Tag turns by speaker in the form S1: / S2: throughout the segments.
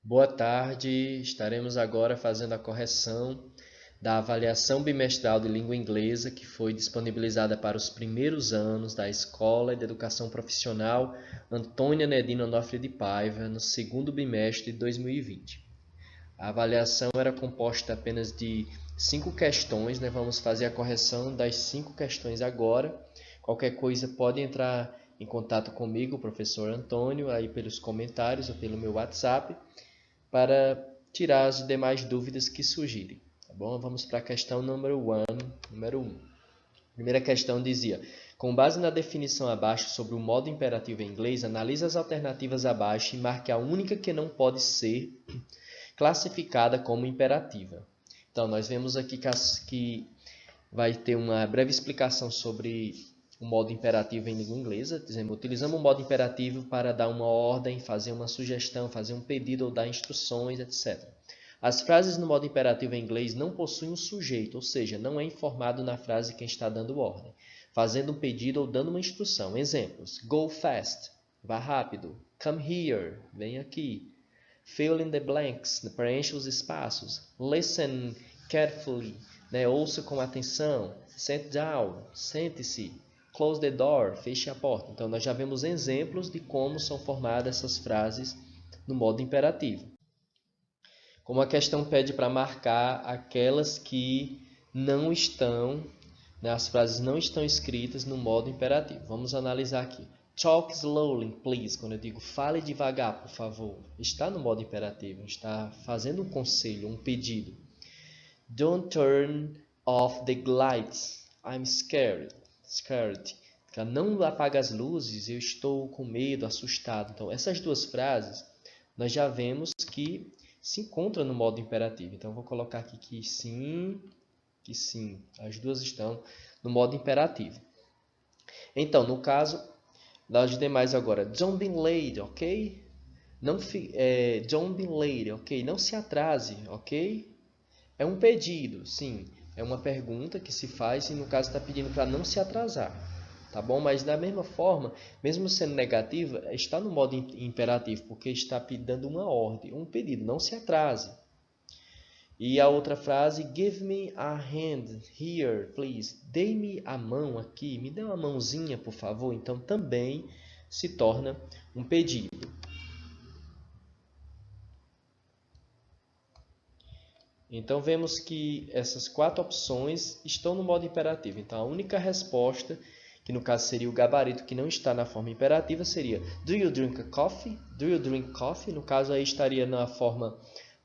S1: Boa tarde, estaremos agora fazendo a correção da avaliação bimestral de língua inglesa que foi disponibilizada para os primeiros anos da Escola de Educação Profissional Antônia Nedina Onofre de Paiva no segundo bimestre de 2020. A avaliação era composta apenas de 5 questões, né? Vamos fazer a correção das 5 questões agora. Qualquer coisa pode entrar em contato comigo, o professor Antônio, aí pelos comentários ou pelo meu WhatsApp, para tirar as demais dúvidas que surgirem. Tá bom? Vamos para a questão número 1. A primeira questão dizia: com base na definição abaixo sobre o modo imperativo em inglês, analise as alternativas abaixo e marque a única que não pode ser classificada como imperativa. Então, nós vemos aqui que vai ter uma breve explicação sobre o modo imperativo em língua inglesa. Dizemos, utilizamos o modo imperativo para dar uma ordem, fazer uma sugestão, fazer um pedido ou dar instruções, etc. As frases no modo imperativo em inglês não possuem um sujeito, ou seja, não é informado na frase quem está dando ordem, fazendo um pedido ou dando uma instrução. Exemplos: go fast, vá rápido. Come here, vem aqui. Fill in the blanks, preencha os espaços. Listen carefully, ouça com atenção. Sit down, sente-se. Close the door, feche a porta. Então, nós já vemos exemplos de como são formadas essas frases no modo imperativo. Como a questão pede para marcar aquelas que não estão, as frases não estão escritas no modo imperativo. Vamos analisar aqui. Talk slowly, please. Quando eu digo fale devagar, por favor, está no modo imperativo, está fazendo um conselho, um pedido. Don't turn off the lights. I'm scared. Não apaga as luzes, eu estou com medo, assustado. Então, essas duas frases, nós já vemos que se encontram no modo imperativo. Então, eu vou colocar aqui que sim. As duas estão no modo imperativo. Então, no caso das demais agora, don't be late, ok? Don't be late, ok? Não se atrase, ok? É um pedido, sim. É uma pergunta que se faz e no caso está pedindo para não se atrasar. Tá bom? Mas da mesma forma, mesmo sendo negativa, está no modo imperativo, porque está dando uma ordem, um pedido, não se atrase. E a outra frase, give me a hand here, please. Dê-me a mão aqui, me dê uma mãozinha, por favor. Então, também se torna um pedido. Então, vemos que essas 4 opções estão no modo imperativo. Então, a única resposta, que no caso seria o gabarito que não está na forma imperativa, seria do you drink a coffee? Do you drink coffee? No caso, aí estaria na forma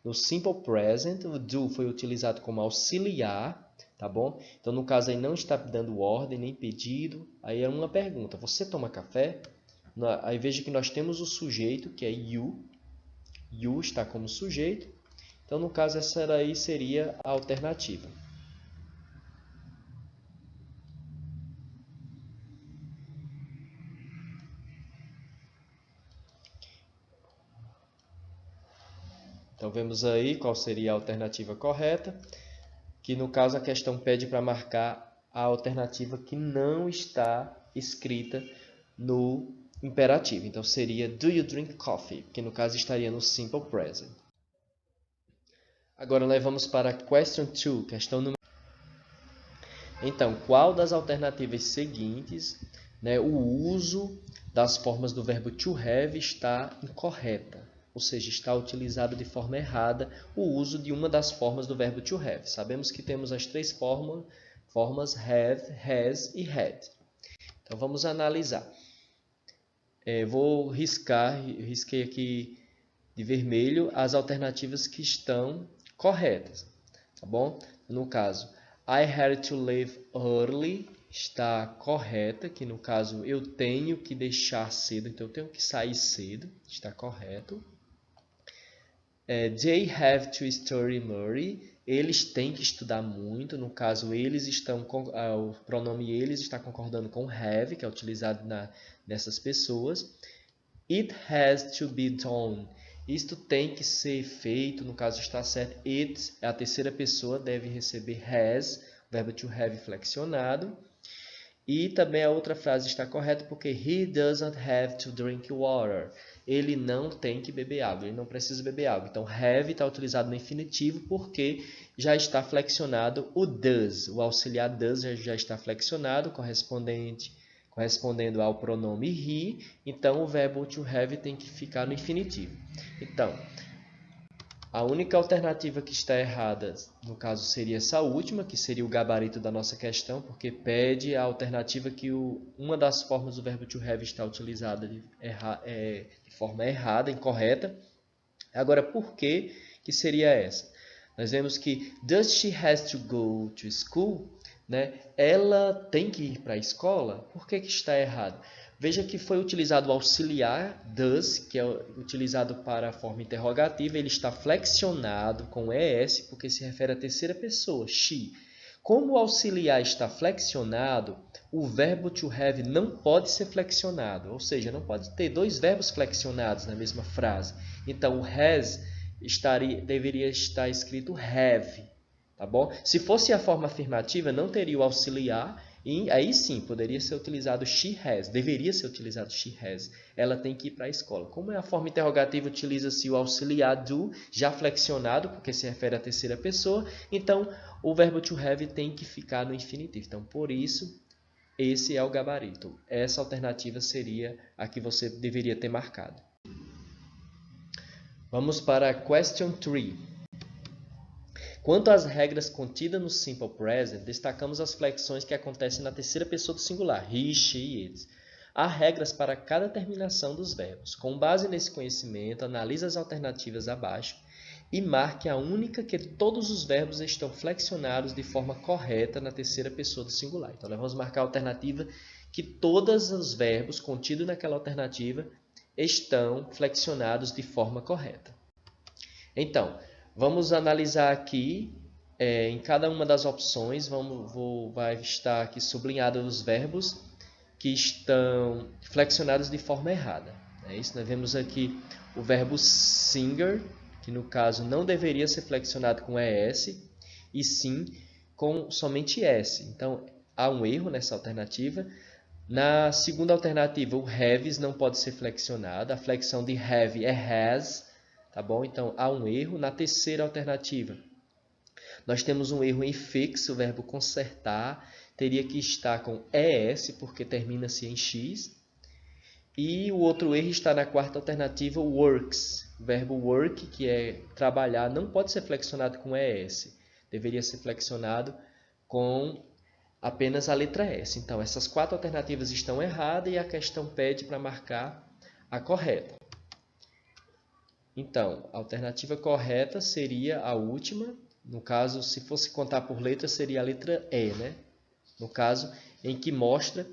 S1: no simple present. O do foi utilizado como auxiliar, tá bom? Então, no caso, aí não está dando ordem, nem pedido. Aí é uma pergunta, você toma café? Aí veja que nós temos o sujeito, que é you. You está como sujeito. Então, no caso, essa daí seria a alternativa. Então, vemos aí qual seria a alternativa correta, que no caso a questão pede para marcar a alternativa que não está escrita no imperativo. Então, seria do you drink coffee, que no caso estaria no simple present. Agora, nós vamos para a question 2, questão número. Então, qual das alternativas seguintes, o uso das formas do verbo to have está incorreta? Ou seja, está utilizado de forma errada o uso de uma das formas do verbo to have. Sabemos que temos as 3 formas have, has e had. Então, vamos analisar. Risquei aqui de vermelho as alternativas que estão corretas, tá bom? No caso, I had to leave early está correta, que no caso eu tenho que deixar cedo, então eu tenho que sair cedo, está correto. They have to study more, eles têm que estudar muito, no caso eles estão, o pronome eles está concordando com have, que é utilizado nessas pessoas. It has to be done, isto tem que ser feito, no caso está certo. It é a terceira pessoa, deve receber has, verbo to have flexionado. E também a outra frase está correta porque he doesn't have to drink water. Ele não tem que beber água, ele não precisa beber água. Então, have está utilizado no infinitivo porque já está flexionado o does. O auxiliar does já está flexionado, correspondendo ao pronome he. Então, o verbo to have tem que ficar no infinitivo. Então, a única alternativa que está errada, no caso, seria essa última, que seria o gabarito da nossa questão, porque pede a alternativa que uma das formas do verbo to have está utilizada de forma errada, incorreta. Agora, por que seria essa? Nós vemos que does she has to go to school? Né? Ela tem que ir para a escola? Por que está errado? Veja que foi utilizado o auxiliar does, que é utilizado para a forma interrogativa. Ele está flexionado com ES, porque se refere à terceira pessoa, she. Como o auxiliar está flexionado, o verbo to have não pode ser flexionado. Ou seja, não pode ter dois verbos flexionados na mesma frase. Então, o has deveria estar escrito have. Tá bom? Se fosse a forma afirmativa, não teria o auxiliar. E aí sim, poderia ser utilizado she has, deveria ser utilizado she has. Ela tem que ir para a escola. Como é a forma interrogativa, utiliza-se o auxiliar do, já flexionado, porque se refere à terceira pessoa. Então, o verbo to have tem que ficar no infinitivo. Então, por isso, esse é o gabarito. Essa alternativa seria a que você deveria ter marcado. Vamos para a question 3. Quanto às regras contidas no Simple Present, destacamos as flexões que acontecem na terceira pessoa do singular, he, she, it. Há regras para cada terminação dos verbos. Com base nesse conhecimento, analise as alternativas abaixo e marque a única que todos os verbos estão flexionados de forma correta na terceira pessoa do singular. Então, nós vamos marcar a alternativa que todos os verbos contidos naquela alternativa estão flexionados de forma correta. Então, vamos analisar aqui, em cada uma das opções, vai estar aqui sublinhado os verbos que estão flexionados de forma errada. É isso, nós vemos aqui o verbo singer, que no caso não deveria ser flexionado com ES, e sim com somente S. Então, há um erro nessa alternativa. Na segunda alternativa, o haves não pode ser flexionado, a flexão de have é has. Tá bom? Então, há um erro. Na terceira alternativa, nós temos um erro em fix, o verbo consertar teria que estar com ES, porque termina-se em X. E o outro erro está na quarta alternativa, works. O verbo work, que é trabalhar, não pode ser flexionado com ES. Deveria ser flexionado com apenas a letra S. Então, essas quatro alternativas estão erradas e a questão pede para marcar a correta. Então, a alternativa correta seria a última. No caso, se fosse contar por letra, seria a letra E, né? No caso, em que mostra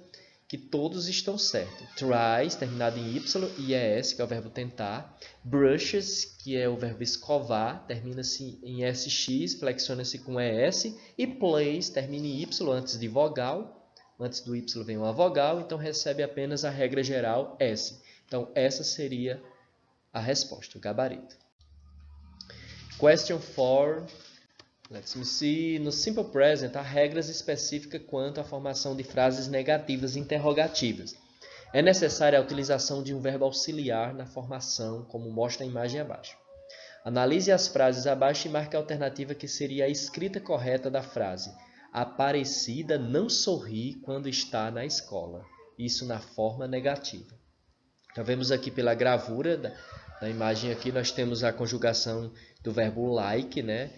S1: que todos estão certos. Tries, terminado em Y, e ES, que é o verbo tentar. Brushes, que é o verbo escovar, termina-se em SX, flexiona-se com ES. E plays, termina em Y antes de vogal. Antes do Y vem uma vogal, então recebe apenas a regra geral S. Então, essa seria a resposta, o gabarito. Question 4. Let's see. No Simple Present, há regras específicas quanto à formação de frases negativas interrogativas. É necessária a utilização de um verbo auxiliar na formação, como mostra a imagem abaixo. Analise as frases abaixo e marque a alternativa que seria a escrita correta da frase. Aparecida não sorri quando está na escola. Isso na forma negativa. Então, vemos aqui pela gravura da imagem aqui, nós temos a conjugação do verbo like, né?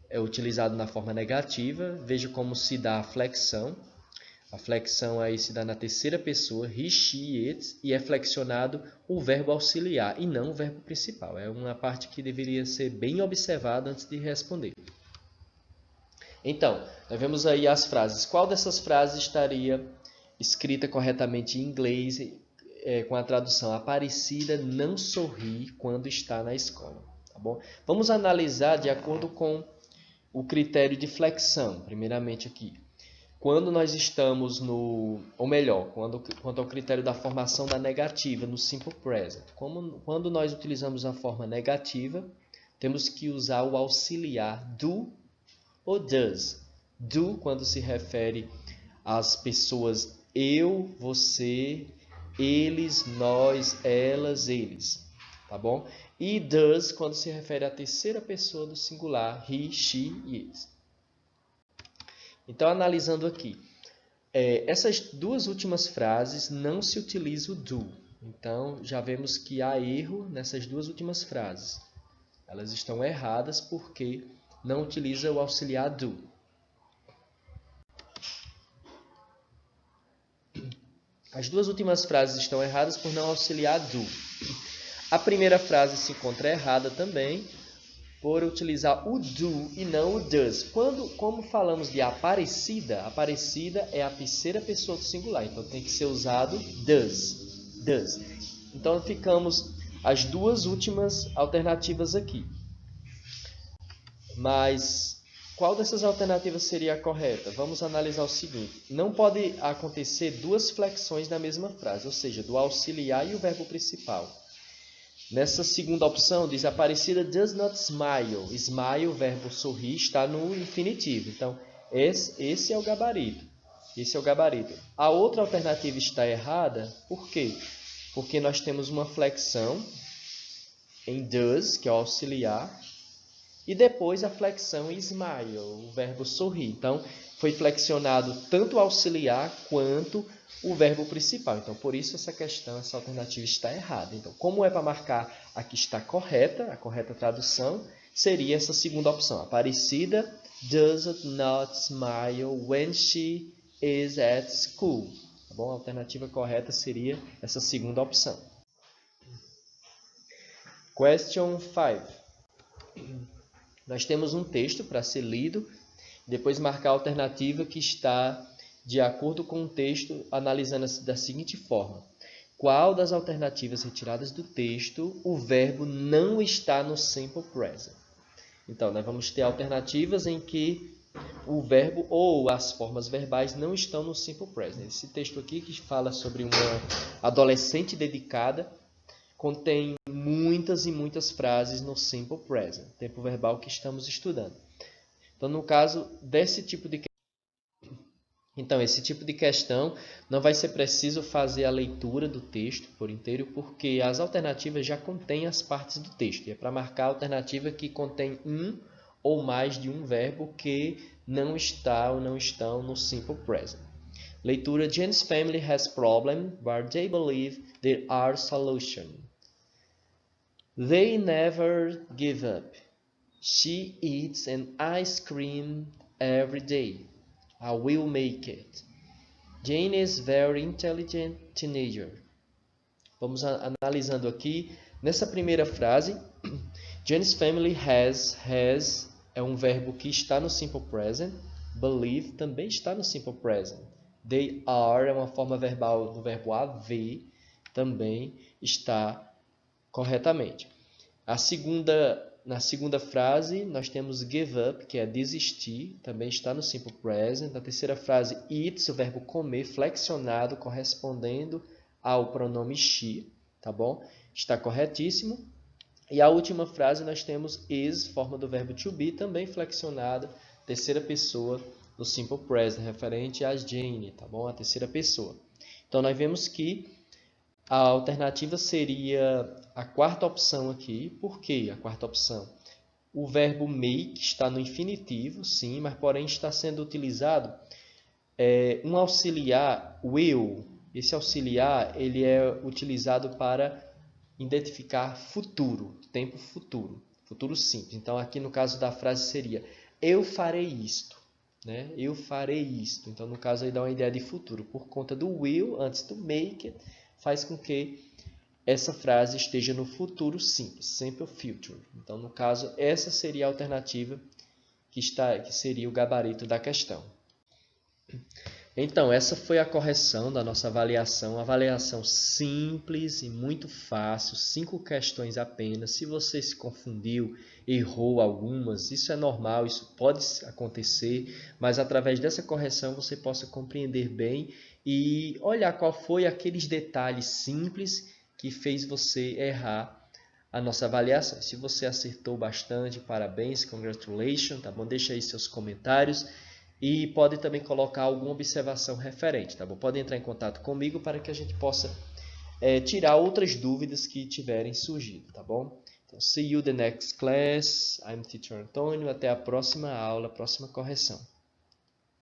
S1: É utilizado na forma negativa. Veja como se dá a flexão. A flexão aí se dá na terceira pessoa, he, she, it, e é flexionado o verbo auxiliar e não o verbo principal. É uma parte que deveria ser bem observada antes de responder. Então, nós vemos aí as frases. Qual dessas frases estaria escrita corretamente em inglês com a tradução Aparecida não sorri quando está na escola? Tá bom? Vamos analisar de acordo com o critério de flexão, primeiramente aqui. Quando nós estamos quanto ao critério da formação da negativa no Simple Present. Quando nós utilizamos a forma negativa, temos que usar o auxiliar do ou does. Do, quando se refere às pessoas eu, você, eles, nós, elas, eles, tá bom? E does quando se refere à terceira pessoa do singular, he, she e eles. Então, analisando aqui, essas duas últimas frases não se utiliza o do. Então, já vemos que há erro nessas duas últimas frases. Elas estão erradas porque não utiliza o auxiliar do. As duas últimas frases estão erradas por não auxiliar do. A primeira frase se encontra errada também por utilizar o do e não o does. Como falamos de Aparecida, Aparecida é a terceira pessoa do singular, então tem que ser usado does. Does. Então ficamos as duas últimas alternativas aqui. Mas qual dessas alternativas seria a correta? Vamos analisar o seguinte. Não pode acontecer duas flexões na mesma frase, ou seja, do auxiliar e o verbo principal. Nessa segunda opção, diz Aparecida does not smile. Smile, o verbo sorrir, está no infinitivo. Então, esse é o gabarito. Esse é o gabarito. A outra alternativa está errada. Por quê? Porque nós temos uma flexão em does, que é o auxiliar, e depois a flexão em smile, o verbo sorrir. Então, foi flexionado tanto o auxiliar quanto o verbo principal. Então, por isso essa questão, essa alternativa está errada. Então, como é para marcar a que está correta, a correta tradução, seria essa segunda opção. Aparecida does not smile when she is at school. Tá bom? A alternativa correta seria essa segunda opção. Question 5. Nós temos um texto para ser lido, depois marcar a alternativa que está de acordo com o texto, analisando da seguinte forma. Qual das alternativas retiradas do texto o verbo não está no simple present? Então, nós vamos ter alternativas em que o verbo ou as formas verbais não estão no simple present. Esse texto aqui, que fala sobre uma adolescente dedicada, contém muitas e muitas frases no simple present, tempo verbal que estamos estudando. Então, no caso desse tipo de esse tipo de questão não vai ser preciso fazer a leitura do texto por inteiro, porque as alternativas já contêm as partes do texto. E é para marcar a alternativa que contém um ou mais de um verbo que não está ou não estão no simple present. Leitura: Jane's family has problems, but they believe there are solutions. They never give up. She eats an ice cream every day. I will make it. Jane is very intelligent teenager. Vamos analisando aqui. Nessa primeira frase, Jane's family has é um verbo que está no simple present. Believe também está no simple present. They are é uma forma verbal do verbo haver, também está corretamente. Na segunda frase, nós temos give up, que é desistir, também está no simple present. Na terceira frase, eats, o verbo comer, flexionado, correspondendo ao pronome she, tá bom? Está corretíssimo. E a última frase, nós temos is, forma do verbo to be, também flexionado, terceira pessoa no simple present, referente a Jane, tá bom? A terceira pessoa. Então, nós vemos que a alternativa seria a quarta opção aqui. Por que a quarta opção? O verbo make está no infinitivo, sim, mas porém está sendo utilizado um auxiliar, will. Esse auxiliar ele é utilizado para identificar futuro, tempo futuro, futuro simples. Então, aqui no caso da frase seria eu farei isto. Né? Eu farei isto. Então, no caso, aí dá uma ideia de futuro. Por conta do will, antes do make, faz com que essa frase esteja no futuro simples, simple future. Então, no caso, essa seria a alternativa que seria o gabarito da questão. Então, essa foi a correção da nossa avaliação. Avaliação simples e muito fácil, 5 questões apenas. Se você se confundiu, errou algumas, isso é normal, isso pode acontecer, mas através dessa correção você possa compreender bem e olhar qual foi aqueles detalhes simples que fez você errar a nossa avaliação. Se você acertou bastante, parabéns, congratulations, tá bom? Deixa aí seus comentários. e pode também colocar alguma observação referente, tá bom? Pode entrar em contato comigo para que a gente possa tirar outras dúvidas que tiverem surgido, tá bom? Então, see you the next class. I'm Teacher Antônio. Até a próxima aula, próxima correção.